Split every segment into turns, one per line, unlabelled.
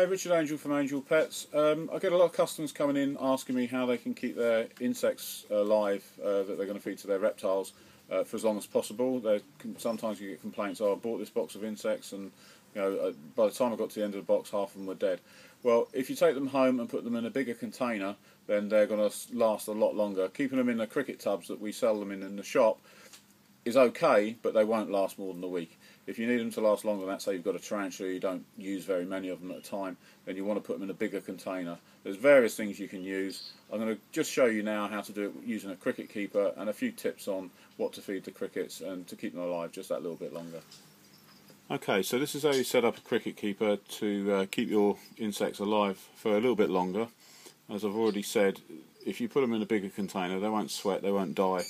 Hi, Richard Angel from Angel Pets. I get a lot of customers coming in asking me how they can keep their insects alive that they're going to feed to their reptiles for as long as possible. Sometimes you get complaints, oh, I bought this box of insects and by the time I got to the end of the box half of them were dead. Well, if you take them home and put them in a bigger container, then they're going to last a lot longer. Keeping them in the cricket tubs that we sell them in the shop is okay, but they won't last more than a week. If you need them to last longer than that, say you've got a tarantula, you don't use very many of them at a time, then you want to put them in a bigger container. There's various things you can use. I'm going to just show you now how to do it using a cricket keeper and a few tips on what to feed the crickets and to keep them alive just that little bit longer. Okay, so this is how you set up a cricket keeper to keep your insects alive for a little bit longer. As I've already said, if you put them in a bigger container, they won't sweat, they won't die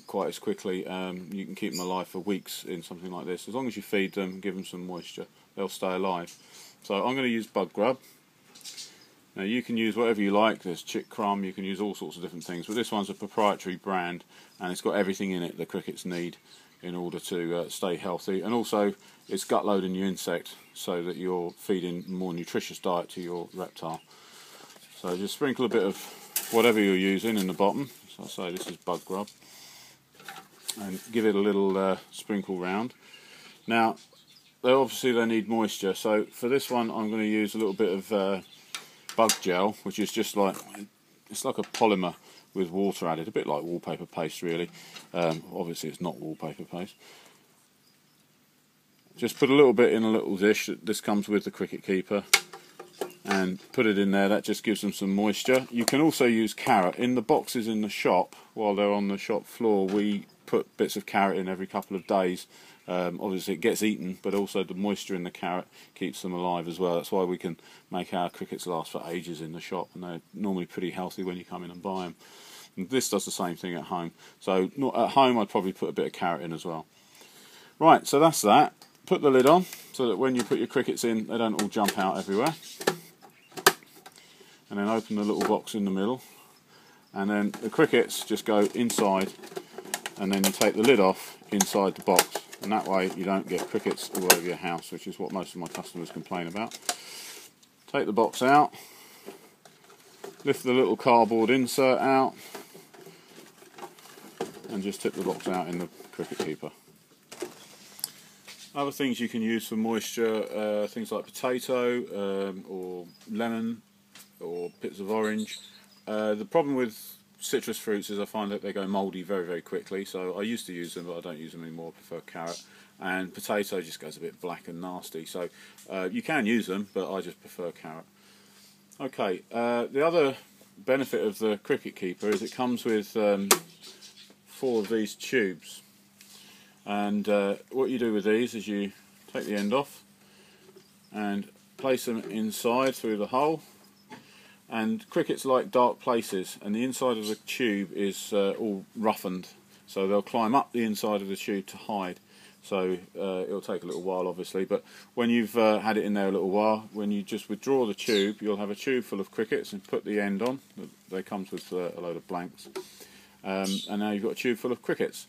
quite as quickly. You can keep them alive for weeks in something like this. As long as you feed them and give them some moisture, they'll stay alive. So I'm going to use bug grub. Now you can use whatever you like. There's chick crumb, you can use all sorts of different things, but this one's a proprietary brand and it's got everything in it the crickets need in order to stay healthy, and also it's gut loading your insect so that you're feeding a more nutritious diet to your reptile. So just sprinkle a bit of whatever you're using in the bottom. So I'll say this is bug grub, and give it a little sprinkle round. Now obviously they need moisture, so for this one I'm going to use a little bit of bug gel, which is just like, it's like a polymer with water added, a bit like wallpaper paste really. Obviously it's not wallpaper paste. Just put a little bit in a little dish. This comes with the cricket keeper, and put it in there. That just gives them some moisture. You can also use carrot. In the boxes in the shop, while they're on the shop floor, we put bits of carrot in every couple of days. Obviously it gets eaten, but also the moisture in the carrot keeps them alive as well. That's why we can make our crickets last for ages in the shop, and they're normally pretty healthy when you come in and buy them. And this does the same thing at home. So not at home, I'd probably put a bit of carrot in as well. Right, so that's that. Put the lid on so that when you put your crickets in, they don't all jump out everywhere. And then open the little box in the middle, and then the crickets just go inside, and then you take the lid off inside the box, and that way you don't get crickets all over your house, which is what most of my customers complain about. Take the box out, lift the little cardboard insert out, and just tip the box out in the cricket keeper. Other things you can use for moisture, things like potato or lemon or bits of orange. The problem with citrus fruits is I find that they go mouldy very, very quickly, so I used to use them but I don't use them anymore. I prefer carrot, and potato just goes a bit black and nasty, so you can use them but I just prefer carrot. Okay, the other benefit of the cricket keeper is it comes with 4 of these tubes, and what you do with these is you take the end off and place them inside through the hole. And crickets like dark places, and the inside of the tube is all roughened, so they'll climb up the inside of the tube to hide. So it'll take a little while obviously, but when you've had it in there a little while, when you just withdraw the tube, you'll have a tube full of crickets and put the end on. They comes with a load of blanks, and now you've got a tube full of crickets.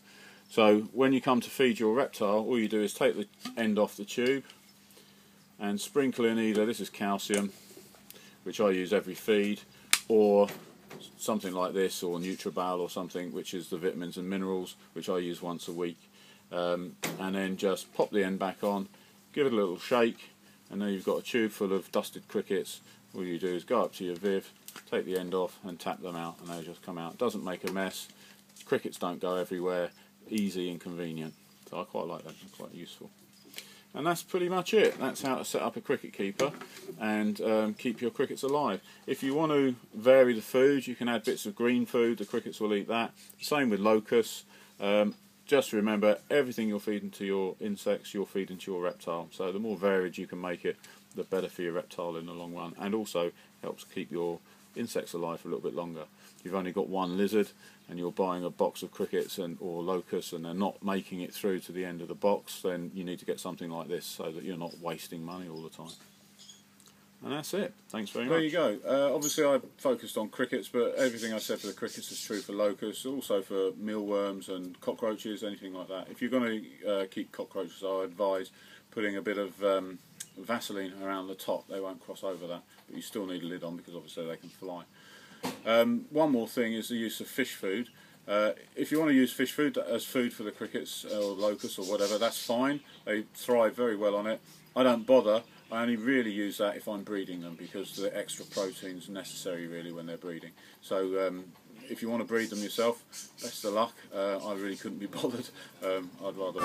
So when you come to feed your reptile, all you do is take the end off the tube and sprinkle in either, this is calcium, which I use every feed, or something like this, or Nutribal or something, which is the vitamins and minerals, which I use once a week. And then just pop the end back on, give it a little shake, and then you've got a tube full of dusted crickets. All you do is go up to your Viv, take the end off and tap them out, and they just come out. It doesn't make a mess, crickets don't go everywhere, easy and convenient. So I quite like that, it's quite useful. And that's pretty much it. That's how to set up a cricket keeper and keep your crickets alive. If you want to vary the food, you can add bits of green food, the crickets will eat that. Same with locusts. Just remember, everything you're feeding to your insects, you're feeding to your reptile. So the more varied you can make it, the better for your reptile in the long run, and also helps keep your insects alive for a little bit longer. If you've only got one lizard and you're buying a box of crickets or locusts and they're not making it through to the end of the box, then you need to get something like this so that you're not wasting money all the time. And that's it. Thanks very much. There you go. Obviously I focused on crickets, but everything I said for the crickets is true for locusts, also for mealworms and cockroaches, anything like that. If you're going to keep cockroaches, I advise putting a bit of Vaseline around the top. They won't cross over that, but you still need a lid on because obviously they can fly. One more thing is the use of fish food. If you want to use fish food as food for the crickets or locusts or whatever, that's fine. They thrive very well on it. I don't bother. I only really use that if I'm breeding them because the extra protein's necessary really when they're breeding. So if you want to breed them yourself, best of luck. I really couldn't be bothered. I'd rather...